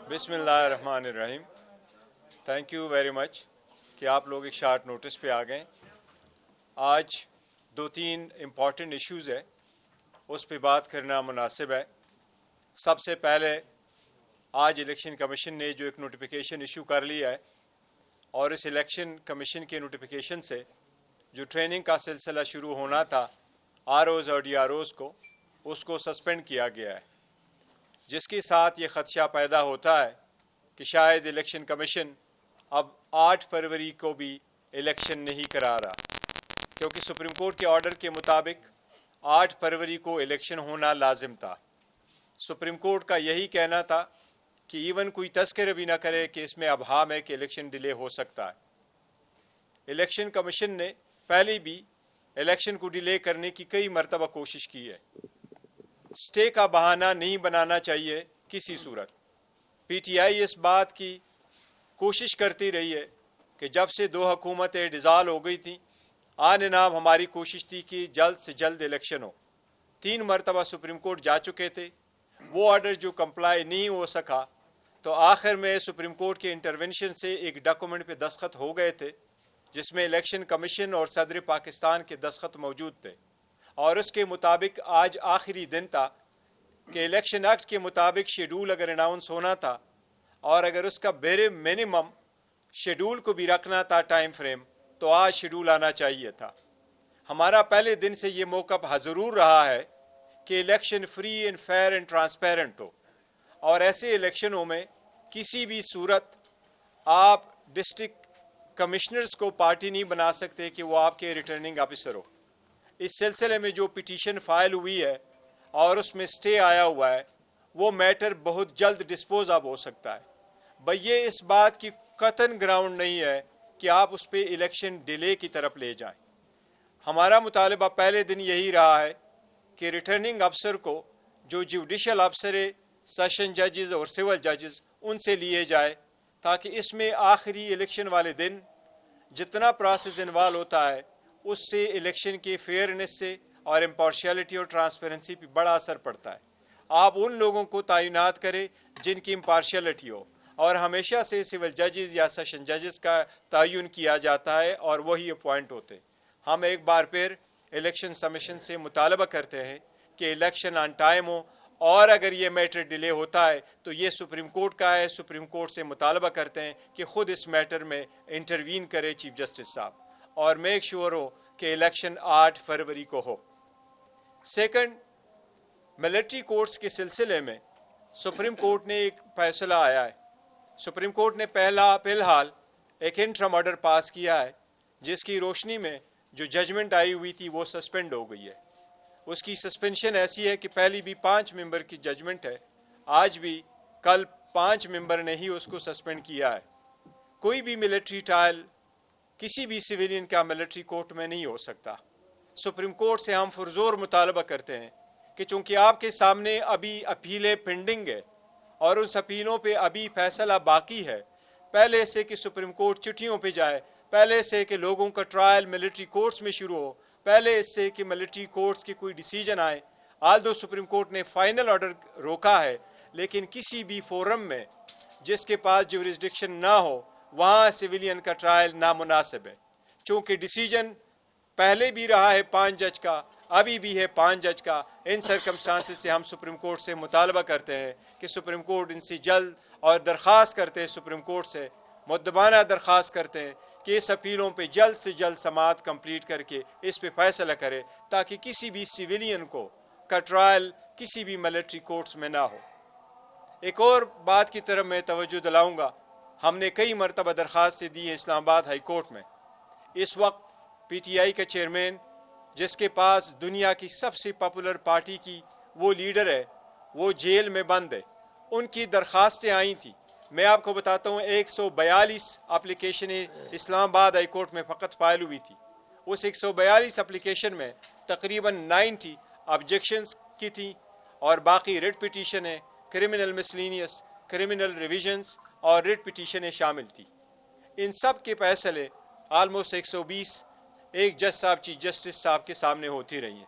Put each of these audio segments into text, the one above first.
بسم اللہ الرحمن الرحیم. تھینک یو ویری مچ کہ آپ لوگ ایک شارٹ نوٹس پہ آ گئے. آج 2-3 امپورٹنٹ ایشوز ہے, اس پہ بات کرنا مناسب ہے. سب سے پہلے آج الیکشن کمیشن نے جو ایک نوٹیفیکیشن ایشو کر لیا ہے, اور اس الیکشن کمیشن کے نوٹیفیکیشن سے جو ٹریننگ کا سلسلہ شروع ہونا تھا آر اوز اور ڈی آر اوز کو, اس کو سسپینڈ کیا گیا ہے, جس کے ساتھ یہ خدشہ پیدا ہوتا ہے کہ شاید الیکشن کمیشن اب 8 فروری کو بھی الیکشن نہیں کرا رہا, کیونکہ سپریم کورٹ کے آرڈر کے مطابق 8 فروری کو الیکشن ہونا لازم تھا. سپریم کورٹ کا یہی کہنا تھا کہ ایون کوئی تذکرہ بھی نہ کرے کہ اس میں ابہام ہے کہ الیکشن ڈیلے ہو سکتا ہے. الیکشن کمیشن نے پہلے بھی الیکشن کو ڈیلے کرنے کی کئی مرتبہ کوشش کی ہے. اسٹے کا بہانہ نہیں بنانا چاہیے کسی صورت. پی ٹی آئی اس بات کی کوشش کرتی رہی ہے کہ جب سے 2 حکومتیں ڈیزالو ہو گئی تھیں, آن نام ہماری کوشش تھی کہ جلد سے جلد الیکشن ہو. 3 مرتبہ سپریم کورٹ جا چکے تھے, وہ آرڈر جو کمپلائی نہیں ہو سکا, تو آخر میں سپریم کورٹ کے انٹرونشن سے ایک ڈاکومنٹ پہ دستخط ہو گئے تھے, جس میں الیکشن کمیشن اور صدر پاکستان کے دستخط موجود تھے. اور اس کے مطابق آج آخری دن تھا کہ الیکشن ایکٹ کے مطابق شیڈول اگر اناؤنس ہونا تھا, اور اگر اس کا بیرے منیمم شیڈول کو بھی رکھنا تھا ٹائم فریم, تو آج شیڈول آنا چاہیے تھا. ہمارا پہلے دن سے یہ موقف ضرور رہا ہے کہ election free and fair and transparent ہو, اور ایسے الیکشنوں میں کسی بھی صورت آپ ڈسٹرکٹ کمشنرز کو پارٹی نہیں بنا سکتے کہ وہ آپ کے ریٹرننگ آفیسر ہو. اس سلسلے میں جو پٹیشن فائل ہوئی ہے اور اس میں سٹے آیا ہوا ہے, وہ میٹر بہت جلد ڈسپوز اب ہو سکتا ہے. یہ اس بات کی قطعاً گراؤنڈ نہیں ہے کہ آپ اس پہ الیکشن ڈیلے کی طرف لے جائیں. ہمارا مطالبہ پہلے دن یہی رہا ہے کہ ریٹرننگ افسر کو جو جوڈیشل افسر ہے, سیشن ججز اور سول ججز, ان سے لیے جائے, تاکہ اس میں آخری الیکشن والے دن جتنا پروسیس انوالو ہوتا ہے اس سے الیکشن کے فیئرنس سے اور امپارشیلٹی اور ٹرانسپیرنسی پہ بڑا اثر پڑتا ہے. آپ ان لوگوں کو تعینات کریں جن کی امپارشیلٹی ہو, اور ہمیشہ سے سول ججز یا سیشن ججز کا تعین کیا جاتا ہے اور وہی اپوائنٹ ہوتے. ہم ایک بار پھر الیکشن کمیشن سے مطالبہ کرتے ہیں کہ الیکشن آن ٹائم ہو, اور اگر یہ میٹر ڈیلے ہوتا ہے تو یہ سپریم کورٹ کا ہے. سپریم کورٹ سے مطالبہ کرتے ہیں کہ خود اس میٹر میں انٹروین کرے چیف جسٹس صاحب, اور میک شیور ہو کہ الیکشن 8 فروری کو ہو. سیکنڈ, ملٹری کورٹس کے سلسلے میں سپریم کورٹ نے ایک فیصلہ آیا ہے. سپریم کورٹ نے فی الحال ایک انٹرم آرڈر پاس کیا ہے, جس کی روشنی میں جو ججمنٹ آئی ہوئی تھی وہ سسپینڈ ہو گئی ہے. اس کی سسپینشن ایسی ہے کہ پہلی بھی 5 ممبر کی ججمنٹ ہے, آج بھی کل 5 ممبر نے ہی اس کو سسپینڈ کیا ہے. کوئی بھی ملٹری ٹرائل کسی بھی سویلین کا ملٹری کورٹ میں نہیں ہو سکتا. سپریم کورٹ سے ہم پرزور مطالبہ کرتے ہیں کہ چونکہ آپ کے سامنے ابھی اپیلیں پینڈنگ ہے اور ان اپیلوں پہ ابھی فیصلہ باقی ہے, پہلے سے کہ سپریم کورٹ چٹھیوں پہ جائے, پہلے سے کہ لوگوں کا ٹرائل ملٹری کورٹس میں شروع ہو, پہلے اس سے کہ ملٹری کورٹس کی کوئی ڈیسیجن آئے. آلدو سپریم کورٹ نے فائنل آرڈر روکا ہے, لیکن کسی بھی فورم میں جس کے پاس جورسڈکشن نہ ہو وہاں سویلین کا ٹرائل نامناسب ہے. چونکہ ڈیسیجن پہلے بھی رہا ہے 5 جج کا, ابھی بھی ہے 5 جج کا. ان سرکمسٹانسز سے ہم سپریم کورٹ سے مطالبہ کرتے ہیں کہ سپریم کورٹ ان سے جلد, اور درخواست کرتے ہیں سپریم کورٹ سے مؤدبانہ درخواست کرتے ہیں کہ اس اپیلوں پہ جلد سے جلد سماعت کمپلیٹ کر کے اس پہ فیصلہ کرے, تاکہ کسی بھی سویلین کو کا ٹرائل کسی بھی ملٹری کورٹس میں نہ ہو. ایک اور بات کی طرف میں توجہ دلاؤں گا, ہم نے کئی مرتبہ درخواستیں دی ہیں اسلام آباد ہائی کورٹ میں. اس وقت پی ٹی آئی کا چیئرمین, جس کے پاس دنیا کی سب سے پاپولر پارٹی کی وہ لیڈر ہے, وہ جیل میں بند ہے. ان کی درخواستیں آئی تھیں. میں آپ کو بتاتا ہوں 142 اپلیکیشنیں اسلام آباد ہائی کورٹ میں فقط فائل ہوئی تھی. اس 142 اپلیکیشن میں تقریباً 90 آبجیکشنز کی تھیں, اور باقی ریٹ پٹیشنیں, کرمنل مسلینیس, کرمنل ریویژنز اور ریٹ پٹیشنیں شامل تھی. ان سب کے فیصلے آلموسٹ 120 ایک جج صاحب چیف جسٹس صاحب کے سامنے ہوتی رہی ہیں.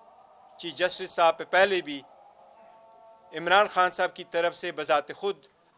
چیف جسٹس صاحب پہ پہلے بھی عمران خان صاحب کی طرف سے بذات خود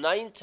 9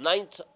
9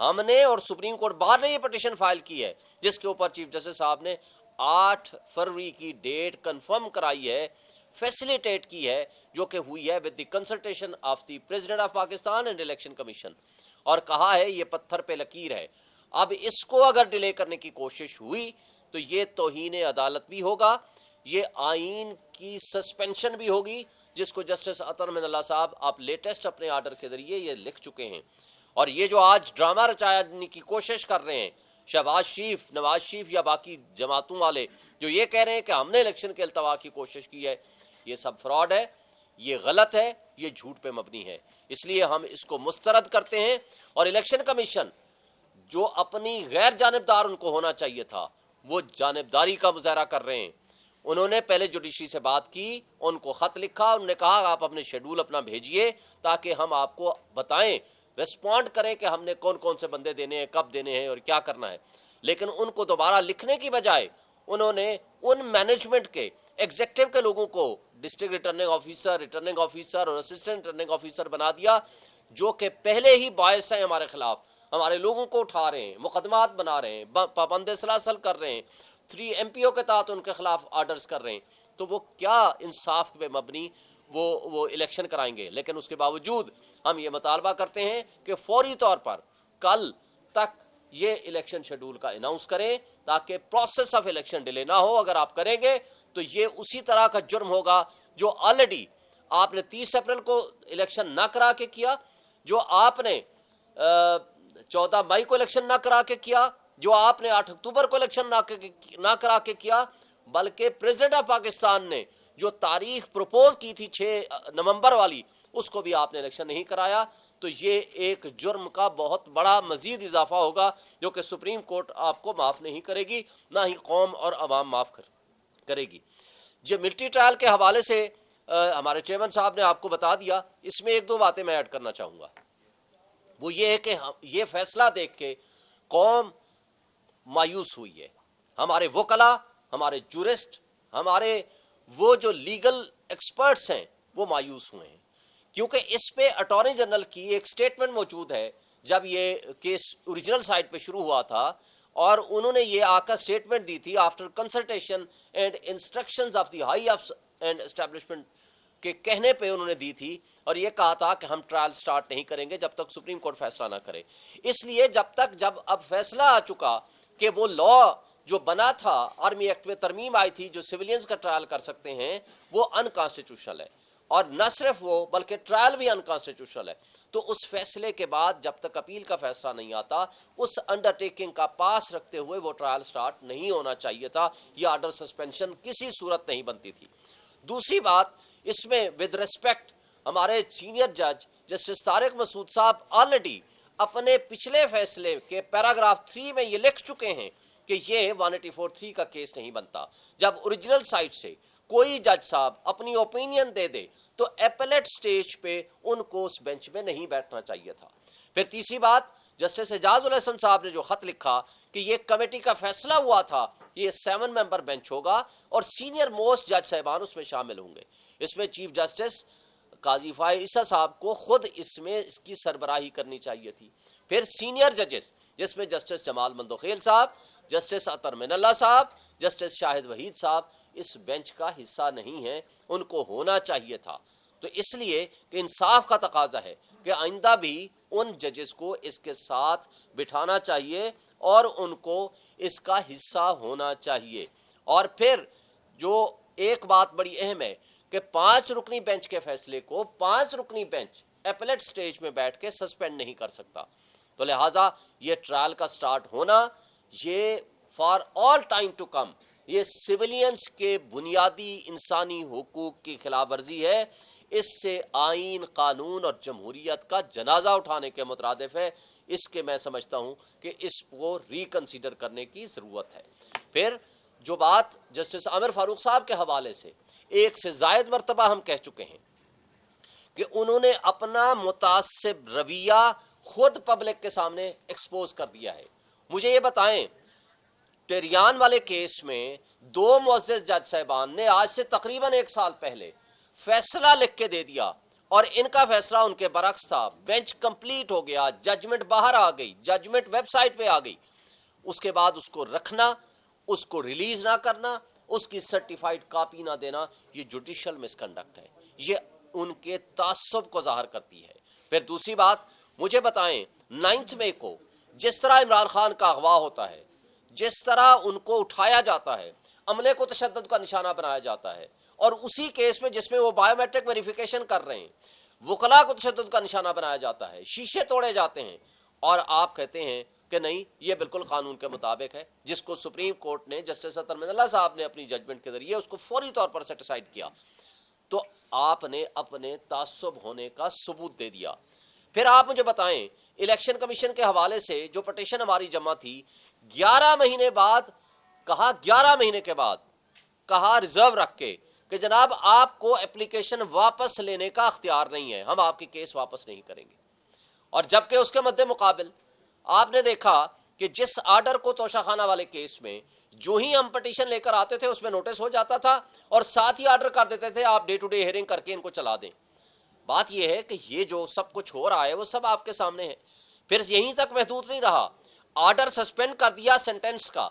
ہم نے اور سپریم کورٹ بار نے یہ پٹیشن فائل کی ہے جس کے اوپر چیف جسٹس صاحب نے 8 فروری کی ڈیٹ کنفرم کرائی ہے, فیسیلیٹیٹ کی ہے, جو کہ ہوئی ہے with the consultation of the president of Pakistan and election commission, اور کہا ہے یہ پتھر پہ لکیر ہے. اب اس کو اگر ڈیلے کرنے کی کوشش ہوئی تو یہ توہین عدالت بھی ہوگا, یہ آئین کی سسپینشن بھی ہوگی, جس کو جسٹس عطر من اللہ صاحب آپ لیٹسٹ اپنے آرڈر کے ذریعے یہ لکھ چکے ہیں. اور یہ جو آج ڈرامہ رچانے کی کوشش کر رہے ہیں شہباز شریف, نواز شریف یا باقی جماعتوں والے, جو یہ کہہ رہے ہیں کہ ہم نے الیکشن کے التوا کی کوشش کی ہے, یہ سب فراڈ ہے, یہ غلط ہے, یہ جھوٹ پہ مبنی ہے. اس لیے ہم اس کو مسترد کرتے ہیں. اور الیکشن کمیشن جو اپنی غیر جانبدار ان کو ہونا چاہیے تھا, وہ جانبداری کا مظاہرہ کر رہے ہیں. انہوں نے پہلے جوڈیشری سے بات کی, ان کو خط لکھا, انہوں نے کہا آپ اپنے شیڈول اپنا بھیجئے تاکہ ہم آپ کو بتائیں, ریسپونڈ کریں کہ ہم نے کون کون سے بندے دینے ہیں, کب دینے ہیں اور کیا کرنا ہے. لیکن ان کو دوبارہ لکھنے کی بجائے انہوں نے ان مینجمنٹ کے ایگزیکٹو کے لوگوں کو ڈسٹرکٹ ریٹرننگ آفیسر اور اسسٹنٹ ریٹرننگ آفیسر بنا دیا, جو کہ پہلے ہی باعث ہیں ہمارے خلاف, ہمارے لوگوں کو اٹھا رہے ہیں, مقدمات بنا رہے ہیں, پابند سلاسل کر رہے ہیں, 3 MPO کے تحت ان کے خلاف آرڈرز کر رہے ہیں. تو وہ کیا انصاف پہ مبنی وہ الیکشن کرائیں گے؟ لیکن اس کے باوجود ہم یہ مطالبہ کرتے ہیں کہ فوری طور پر کل تک یہ الیکشن شیڈول کا اناؤنس کریں تاکہ پروسیس آف الیکشن ڈیلے نہ ہو. اگر آپ کریں گے تو یہ اسی طرح کا جرم ہوگا جو آلریڈی آپ نے 30 اپریل کو الیکشن نہ کرا کے کیا, جو آپ نے 14 مئی کو الیکشن نہ کرا کے کیا, جو آپ نے 8 اکتوبر کو الیکشن نہ کرا کے کیا, بلکہ پریزیڈنٹ آف پاکستان نے جو تاریخ پروپوز کی تھی 6 نومبر والی, اس کو بھی آپ نے الیکشن نہیں کرایا. تو یہ ایک جرم کا بہت بڑا مزید اضافہ ہوگا جو کہ سپریم کورٹ آپ کو معاف نہیں کرے گی, نہ ہی قوم اور عوام معاف کرے گی. جو ملٹری ٹرائل کے حوالے سے ہمارے چیئرمین صاحب نے آپ کو بتا دیا, اس میں 1-2 باتیں میں ایڈ کرنا چاہوں گا. وہ یہ ہے کہ یہ فیصلہ دیکھ کے قوم مایوس ہوئی ہے. ہمارے وکلا, ہمارے جورسٹ, ہمارے وہ جو لیگل ایکسپرٹس ہیں وہ مایوس ہوئے ہیں, کیونکہ اس پہ اٹارنی جنرل کی ایک سٹیٹمنٹ موجود ہے جب یہ کیس اوریجنل سائٹ پہ شروع ہوا تھا, اور انہوں نے یہ آ کر سٹیٹمنٹ دی تھی after consultation and instructions of the high of and establishment کے کہنے پہ انہوں نے دی تھی, اور یہ کہا تھا کہ ہم ٹرائل سٹارٹ نہیں کریں گے جب تک سپریم کورٹ فیصلہ نہ کرے. اس لیے جب اب فیصلہ آ چکا کہ وہ لا جو بنا تھا آرمی ایکٹ میں ترمیم آئی تھی جو سیولینز کا ٹرائل کر سکتے ہیں, وہ انکانسٹیٹیوشنل ہے, اور نہ صرف وہ بلکہ ٹرائل بھی انکانسٹیٹیوشنل ہے. تو اس فیصلے کے بعد جب تک اپیل کا فیصلہ نہیں آتا, اس انڈرٹیکنگ کا پاس رکھتے ہوئے وہ ٹرائل سٹارٹ نہیں ہونا چاہیے تھا. یہ آرڈر سسپینشن کسی صورت نہیں بنتی تھی. دوسری بات, اس میں ود ریسپیکٹ ہمارے سینئر جج جسٹس طارق مسعود صاحب آلریڈی اپنے پچھلے فیصلے کے پیراگراف 3 میں یہ لکھ چکے ہیں کہ یہ 184(3) کا کیس نہیں بنتا. جب اوریجنل سائٹ سے کوئی جج صاحب اپنی اوپینین دے دے تو ایپلیٹ سٹیج پہ ان کو اس بینچ میں نہیں بیٹھنا چاہیے تھا. پھر تیسری بات, جسٹس اعجاز الحسن صاحب نے جو خط لکھا کہ یہ کمیٹی کا فیصلہ ہوا تھا, یہ 7 ممبر بینچ ہوگا اور سینئر موسٹ جج صاحبان اس میں شامل ہوں گے. اس میں چیف جسٹس قاضی فائز عیسیٰ صاحب کو خود اس کی سربراہی کرنی چاہیے تھی. پھر سینئر ججز جس میں جسٹس جمال مندوخیل صاحب, جسٹس عطر من اللہ صاحب, جسٹس شاہد وحید صاحب اس بینچ کا حصہ نہیں ہیں, ان کو ہونا چاہیے تھا. تو اس لیے کہ انصاف کا تقاضا ہے کہ آئندہ بھی ان ججز کو اس کے ساتھ بٹھانا چاہیے اور ان کو اس کا حصہ ہونا چاہیے. اور پھر جو ایک بات بڑی اہم ہے کہ 5 رکنی بینچ کے فیصلے کو 5 رکنی بینچ ایپلیٹ سٹیج میں بیٹھ کے سسپینڈ نہیں کر سکتا. تو لہٰذا یہ ٹرائل کا سٹارٹ ہونا یہ for all time to come یہ سیولینز کے بنیادی انسانی حقوق کی خلاف ورزی ہے. اس سے آئین, قانون اور جمہوریت کا جنازہ اٹھانے کے مترادف ہے. اس کے میں سمجھتا ہوں کہ اس کو ریکنسیڈر کرنے کی ضرورت ہے. پھر جو بات جسٹس عامر فاروق صاحب کے حوالے سے 1 سے زائد مرتبہ ہم کہہ چکے ہیں کہ انہوں نے اپنا متعصب رویہ خود پبلک کے سامنے ایکسپوز کر دیا ہے. مجھے یہ بتائیں, ٹیریان والے کیس میں 2 معزز جج صاحبان نے آج سے تقریباً 1 سال پہلے فیصلہ لکھ کے دے دیا اور ان کا فیصلہ ان کے برعکس تھا. بینچ کمپلیٹ ہو گیا, ججمنٹ باہر آ گئی, ججمنٹ ویب سائٹ پہ آ گئی, اس کے بعد اس کو رکھنا, اس کو ریلیز نہ کرنا, اس کی سرٹیفائیڈ کاپی نہ دینا, یہ جوڈیشل مس کنڈکٹ ہے, یہ ان کے تعصب کو ظاہر کرتی ہے. پھر دوسری بات, مجھے بتائیں 9 مئی کو جس طرح عمران خان کا اغوا ہوتا ہے, جس طرح ان کو اٹھایا جاتا ہے, عملے کو تشدد کا نشانہ بنایا جاتا ہے, اور اسی کیس میں جس میں وہ بائیو میٹرک ویریفیکیشن کر رہے ہیں, وکلاء کو تشدد کا نشانہ بنایا جاتا ہے, شیشے توڑے جاتے ہیں, اور آپ کہتے ہیں کہ نہیں یہ بالکل قانون کے مطابق ہے, جس کو سپریم کورٹ نے جسٹس عطر مین اللہ صاحب نے اپنی ججمنٹ کے ذریعے اس کو فوری طور پر سیٹیسفائیڈ کیا. تو آپ نے اپنے تعصب ہونے کا ثبوت دے دیا. پھر آپ مجھے بتائیں, الیکشن کمیشن کے حوالے سے جو پٹیشن ہماری جمع تھی, 11 مہینے بعد کہا, 11 مہینے کے بعد کہا ریزرو رکھ کے کہ جناب آپ کو اپلیکیشن واپس لینے کا اختیار نہیں ہے, ہم آپ کی کیس واپس نہیں کریں گے. اور جبکہ اس کے مد مقابل آپ نے دیکھا کہ جس آرڈر کو توشہ خانہ والے کیس میں جو ہی ہم پٹیشن لے کر آتے تھے اس میں نوٹس ہو جاتا تھا, اور ساتھ ہی آرڈر کر دیتے تھے آپ ڈے ٹو ڈے ہیئرنگ کر کے ان کو چلا دیں. بات یہ ہے کہ یہ جو سب کچھ ہو رہا ہے وہ سب آپ کے سامنے ہے. پھر یہیں تک محدود نہیں رہا, آرڈر سسپینڈ کر دیا سینٹینس کا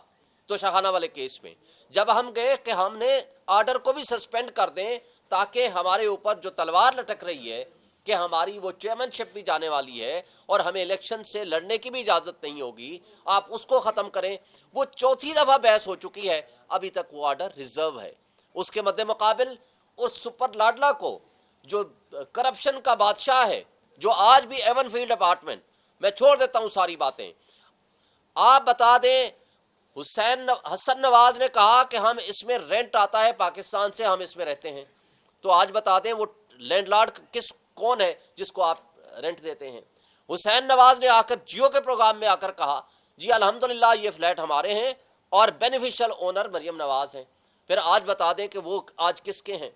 توشہ خانہ والے کیس میں. جب ہم گئے کہ ہم نے آرڈر کو بھی سسپینڈ کر دیں تاکہ ہمارے اوپر جو تلوار لٹک رہی ہے کہ ہماری وہ چیئرمین شپ بھی جانے والی ہے اور ہمیں الیکشن سے لڑنے کی بھی اجازت نہیں ہوگی, آپ اس کو ختم کریں. وہ چوتھی دفعہ بحث ہو چکی ہے, ابھی تک وہ آرڈر ریزرو ہے. اس کے مد مقابل اس سپر لاڈلا کو جو کرپشن کا بادشاہ ہے, جو آج بھی ایون فیلڈ اپارٹمنٹ, میں چھوڑ دیتا ہوں ساری باتیں, آپ بتا دیں حسن نواز نے کہا کہ ہم اس میں رینٹ آتا ہے پاکستان سے, ہم اس میں رہتے ہیں, تو آج بتا دیں وہ لینڈ لارڈ کون ہے جس کو آپ رینٹ دیتے ہیں. حسین نواز نے آ کر جیو کے پروگرام میں آ کر کہا جی الحمدللہ یہ فلیٹ ہمارے ہیں اور بینیفیشل اونر مریم نواز ہیں. پھر آج بتا دیں کہ وہ آج کس کے ہیں.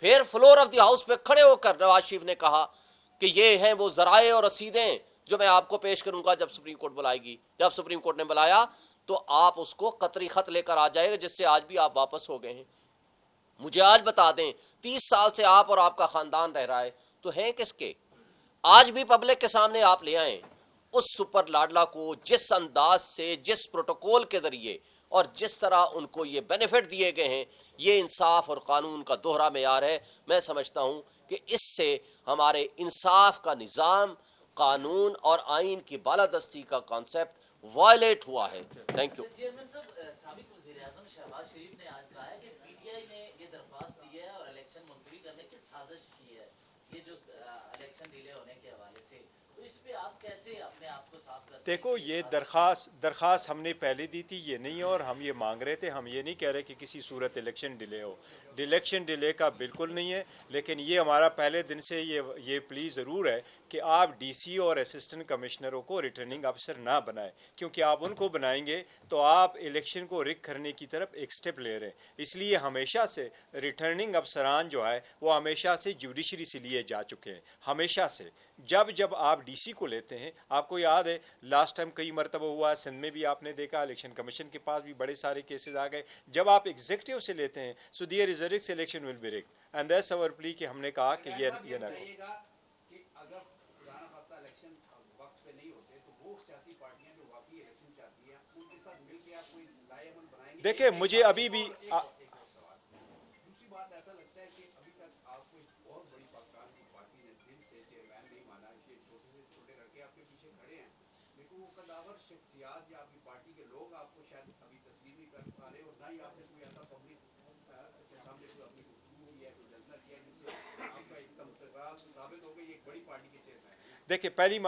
پھر فلور آف دی ہاؤس پہ کھڑے ہو کر نواز شریف نے کہا کہ یہ ہیں وہ ذرائع اور رسیدیں جو میں آپ کو پیش کروں گا جب سپریم کورٹ بلائے گی. جب سپریم کورٹ نے بلایا تو آپ اس کو قطری خط لے کر آ جائے گا, جس سے آج بھی آپ واپس ہو گئے ہیں. مجھے آج بتا دیں 30 سال سے آپ اور آپ کا خاندان رہ رہا ہے, تو ہیں کس کے؟ آج بھی پبلک کے سامنے آپ لے آئیں اس سپر لاڈلا کو, جس انداز سے, جس پروٹوکول کے ذریعے اور جس طرح ان کو یہ بینیفٹ دیے گئے ہیں, یہ انصاف اور قانون کا دوہرا معیار ہے. میں سمجھتا ہوں کہ اس سے ہمارے انصاف کا نظام, قانون اور آئین کی بالادستی کا کانسیپٹ وائلیٹ ہوا ہے. Thank you. چیئرمین صاحب, سابق وزیر اعظم شہباز شریف نے آج کہا ہے کہ پی ٹی آئی نے یہ درخواست دی ہے اور الیکشن ملتوی کرنے کی سازش کی ہے, یہ جو الیکشن ڈیلے ہونے کے حوالے سے, تو اس پہ آپ کیسے اپنے آپ کو صاف کرتے ہیں؟ دیکھو یہ درخواست ہم نے پہلے دی تھی, یہ نہیں, اور ہم یہ مانگ رہے تھے. ہم یہ نہیں کہہ رہے کہ کسی صورت الیکشن ڈیلے ہو, الیکشن ڈیلے کا بالکل نہیں ہے. لیکن یہ ہمارا پہلے دن سے یہ پلیز ضرور ہے کہ آپ ڈی سی اور اسسٹنٹ کمشنروں کو ریٹرننگ افسر نہ بنائیں, کیونکہ آپ ان کو بنائیں گے تو آپ الیکشن کو رک کرنے کی طرف ایک سٹیپ لے رہے ہیں. اس لیے ہمیشہ سے ریٹرننگ افسران جو ہے وہ ہمیشہ سے جوڈیشری سے لیے جا چکے ہیں. ہمیشہ سے جب آپ ڈی سی کو لیتے ہیں, آپ کو یاد ہے لاسٹ ٹائم کئی مرتبہ ہوا, سندھ میں بھی آپ نے دیکھا, الیکشن کمیشن کے پاس بھی بڑے سارے کیسز آ گئے. جب آپ ایگزیکٹو سے لیتے ہیں so there is a risk selection will be rigged, and that's our plea کہ ہم نے کہا کہ یہ نہ دیکھیں. مجھے ابھی بھی دیکھیں, پہلی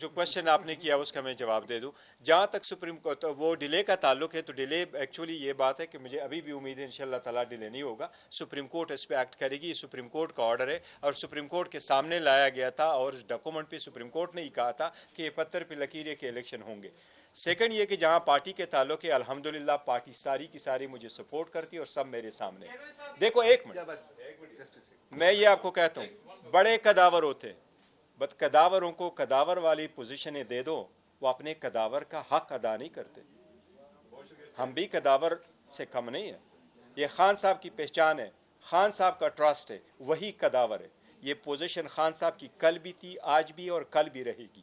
جو کوشچن آپ نے کیا اس کا میں جواب دے دوں. جہاں تک سپریم کورٹ وہ ڈیلے کا تعلق ہے, تو ڈیلے ایکچولی یہ بات ہے کہ مجھے ابھی بھی امید ہے انشاءاللہ تعالیٰ ڈیلے نہیں ہوگا. سپریم کورٹ اس پہ ایکٹ کرے گی, یہ سپریم کورٹ کا آرڈر ہے اور سپریم کورٹ کے سامنے لایا گیا تھا, اور اس ڈاکومنٹ پہ سپریم کورٹ نے ہی کہا تھا کہ یہ پتھر پہ لکیر ہے کہ الیکشن ہوں گے. سیکنڈ یہ کہ جہاں پارٹی کے تعلق ہے, الحمدللہ پارٹی ساری کی ساری مجھے سپورٹ کرتی ہے اور سب میرے سامنے. دیکھو ایک منٹ, میں یہ آپ کو کہتا ہوں, بڑے قداور ہوتے ہیں, بس قداوروں کو قداور والی پوزیشنیں دے دو, وہ اپنے قداور کا حق ادا نہیں کرتے. ہم بھی قداور سے کم نہیں ہیں. یہ خان صاحب کی پہچان ہے, خان صاحب کا ٹرسٹ ہے, وہی قداور ہے. یہ پوزیشن خان صاحب کی کل بھی تھی, آج بھی اور کل بھی رہے گی,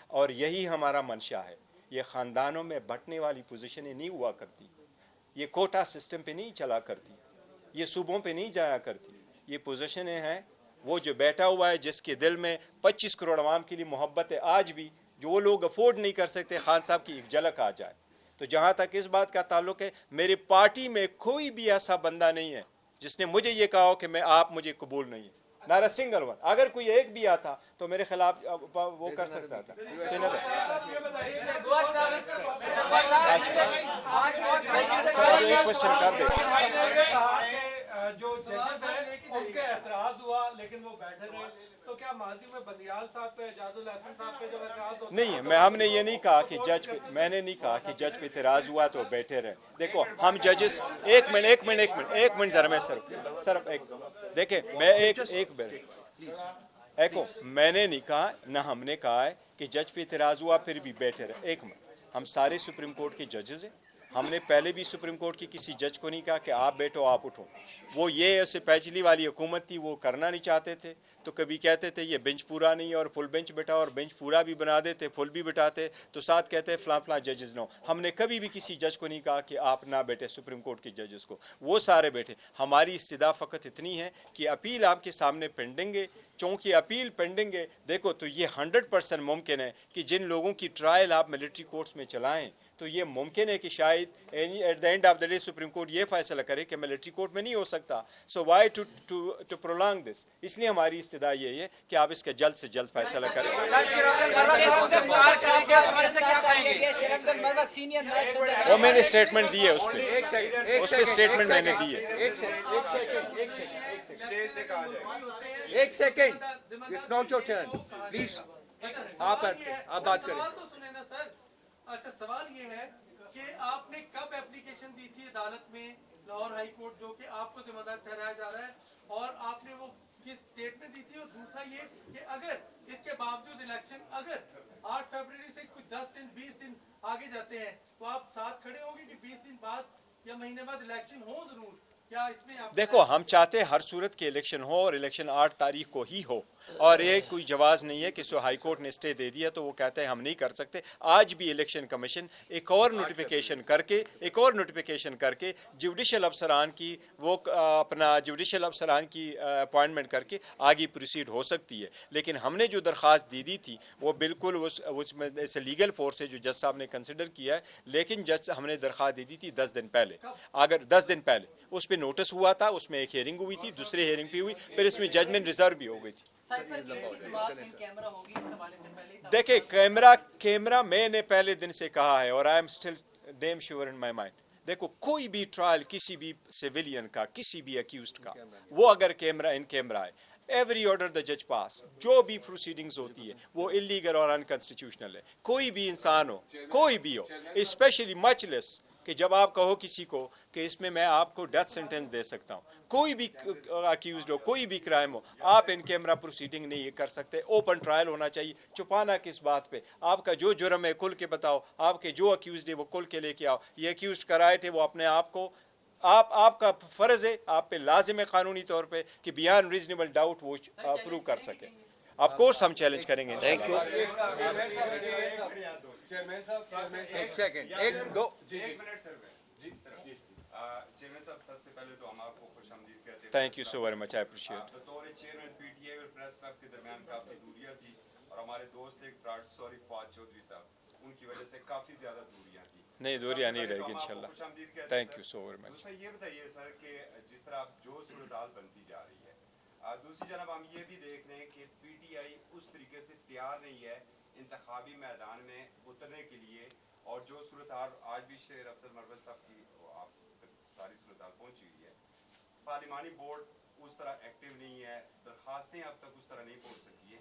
اور یہی ہمارا منشا ہے. یہ خاندانوں میں بٹنے والی پوزیشنیں نہیں ہوا کرتی, یہ کوٹا سسٹم پہ نہیں چلا کرتی, یہ صوبوں پہ نہیں جایا کرتی. یہ پوزیشنیں ہیں وہ جو بیٹھا ہوا ہے جس کے دل میں 25 کروڑ عوام کے لیے محبت ہے, آج بھی جو وہ لوگ افورڈ نہیں کر سکتے, خان صاحب کی ایک جھلک آ جائے. تو جہاں تک اس بات کا تعلق ہے, میری پارٹی میں کوئی بھی ایسا بندہ نہیں ہے جس نے مجھے یہ کہا ہو کہ آپ مجھے قبول نہیں ہے. نارا سنگل ون. اگر کوئی ایک بھی آتا تو میرے خلاف وہ کر سکتا تھا. ایک کوشچن کر دے. جو ججز ہیں ان کے اعتراض ہوا لیکن وہ بیٹھے رہے, تو کیا ماضی میں بندیال صاحب پہ, اعجاز الحسن صاحب پہ جب اعتراض ہوتا نہیں, ہم نے یہ نہیں کہا کہ جج پہ, میں نے نہیں کہا کہ جج پہ اعتراض ہوا تو بیٹھے رہے. دیکھو ہم ججز, ایک منٹ ذرا میں سر دیکھیں, میں میں نے نہیں کہا, نہ ہم نے کہا ہے کہ جج پہ اعتراض ہوا پھر بھی بیٹھے رہے. ایک منٹ, ہم سارے سپریم کورٹ کے ججز ہیں. ہم نے پہلے بھی سپریم کورٹ کی کسی جج کو نہیں کہا کہ آپ بیٹھو آپ اٹھو. وہ یہ اس سے پہچلی والی حکومت تھی, وہ کرنا نہیں چاہتے تھے, تو کبھی کہتے تھے یہ بینچ پورا نہیں ہے اور فل بینچ بٹھا, اور بینچ پورا بھی بنا دیتے, فل بھی بٹھاتے, تو ساتھ کہتے فلاں فلاں ججز نو. ہم نے کبھی بھی کسی جج کو نہیں کہا کہ آپ نہ بیٹھے سپریم کورٹ کے ججز کو, وہ سارے بیٹھے. ہماری استدعا فقط اتنی ہے کہ اپیل آپ کے سامنے پینڈنگ ہے, چونکہ اپیل پینڈنگ ہے. دیکھو تو یہ 100% ممکن ہے کہ جن لوگوں کی ٹرائل آپ ملٹری کورٹس میں چلائیں, تو یہ ممکن ہے کہ شاید at the end of the day Supreme Court یہ فیصلہ کرے کہ ملٹری کورٹ میں نہیں ہو سکتا. سو وائی ٹو پرولانگ دس. اس لیے ہماری استدعا یہی ہے کہ آپ اس کا جلد سے جلد فیصلہ کریں. وہ میں نے اسٹیٹمنٹ دی ہے, اس پہ اسٹیٹمنٹ میں نے دی ہے. ایک second, it's not your turn please, آپ بات کریں. اچھا, سوال یہ ہے کہ آپ نے کب اپلیکیشن دی تھی عدالت میں لاہور ہائی کورٹ, جو کہ آپ کو ذمہ دار ٹھہرایا جا رہا ہے, اور آپ نے وہ کس ڈیٹ میں دی تھی؟ اور دوسرا یہ کہ اگر اس کے باوجود الیکشن اگر 8 فروری سے کچھ 10 دن 20 دن آگے جاتے ہیں, تو آپ ساتھ کھڑے ہوں گے کہ 20 دن بعد یا مہینے بعد الیکشن ہو ضرور؟ کیا اس میں دیکھو ہم چاہتے ہیں ہر صورت کے الیکشن ہو, اور الیکشن 8 تاریخ کو ہی ہو, اور یہ کوئی جواز نہیں ہے کہ سو ہائی کورٹ نے اسٹے دے دیا تو وہ کہتے ہیں ہم نہیں کر سکتے. آج بھی الیکشن کمیشن ایک اور نوٹیفیکیشن کر کے جوڈیشل افسران کی وہ اپنا جوڈیشل افسران کی اپوائنٹمنٹ کر کے آگے پروسیڈ ہو سکتی ہے. لیکن ہم نے جو درخواست دی تھی وہ بالکل اس میں لیگل فورس ہے جو جج صاحب نے کنسیڈر کیا ہے, لیکن جج ہم نے درخواست دی تھی 10 دن پہلے. اگر 10 دن پہلے اس پہ نوٹس ہوا تھا, اس میں ایک ہیئرنگ ہوئی تھی, دوسری ہیئرنگ بھی ہوئی, پھر اس میں ججمنٹ ریزرو بھی ہو گئی تھی. دیکھیں کیمرہ میں نے پہلے دن سے کہا ہے, اور I am still damn sure in my mind. دیکھو کوئی بھی ٹرائل کسی بھی سیویلین کا, کسی بھی اکیوزڈ کا, وہ اگر کیمرہ ان کیمرہ ہے, ایوری آرڈر دا جج پاس, جو بھی پروسیڈنگز ہوتی ہے وہ انلیگل اور انکانسٹیٹیوشنل ہے. کوئی بھی انسان ہو, کوئی بھی ہو, اسپیشلی مچ لیس کہ جب آپ کہو کسی کو کہ اس میں آپ کو ڈیتھ سینٹینس دے سکتا ہوں, کوئی بھی اکیوزڈ ہو, کوئی بھی کرائم ہو, آپ ان کیمرہ پروسیڈنگ نہیں کر سکتے. اوپن ٹرائل ہونا چاہیے. چھپانا کس بات پہ؟ آپ کا جو جرم ہے کھل کے بتاؤ, آپ کے جو اکیوزڈ ہے وہ کھل کے لے کے آؤ. یہ اکیوزڈ کا رائٹ ہے, وہ اپنے آپ کو آپ کا فرض ہے, آپ پہ لازم ہے قانونی طور پہ کہ بیان ریزنیبل ڈاؤٹ وہ پروو کر سکے. آف کورس ہم چیلنج کریں گے. Thank you. ایک سیکنڈ, ایک دو چیئرمین صاحب, سب سے پہلے تو ہم آپ کو خوش آمدید کہتے ہیں. Thank you so very much, I appreciate. بطور چیئرمین پی ٹی آئی اور پریس کلب کے درمیان کافی دوریاں تھی, اور ہمارے دوست ایک فواد چودھری صاحب, ان کی وجہ سے کافی زیادہ دوریاں تھی. نہیں, دوریاں نہیں رہے گی انشاءاللہ. خوش آمدید کہتے ہیں. Thank you so very much. دوسرا یہ بتائیے سر کہ جس طرح جو صورتحال بنتی جا رہی ہے, دوسری جانب ہم یہ بھی دیکھ رہے ہیں کہ پی ٹی آئی اس طریقے سے تیار نہیں ہے انتخابی میدان میں اترنے کے لیے, اور جو صورتحال آج بھی شیر افضل مروت صاحب کی آپ ساری صورتحال پہنچی ہوئی ہے, پارلیمانی بورڈ اس طرح ایکٹیو نہیں ہے, درخواستیں اب تک اس طرح نہیں پہنچ سکی ہے,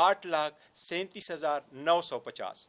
8,37,950।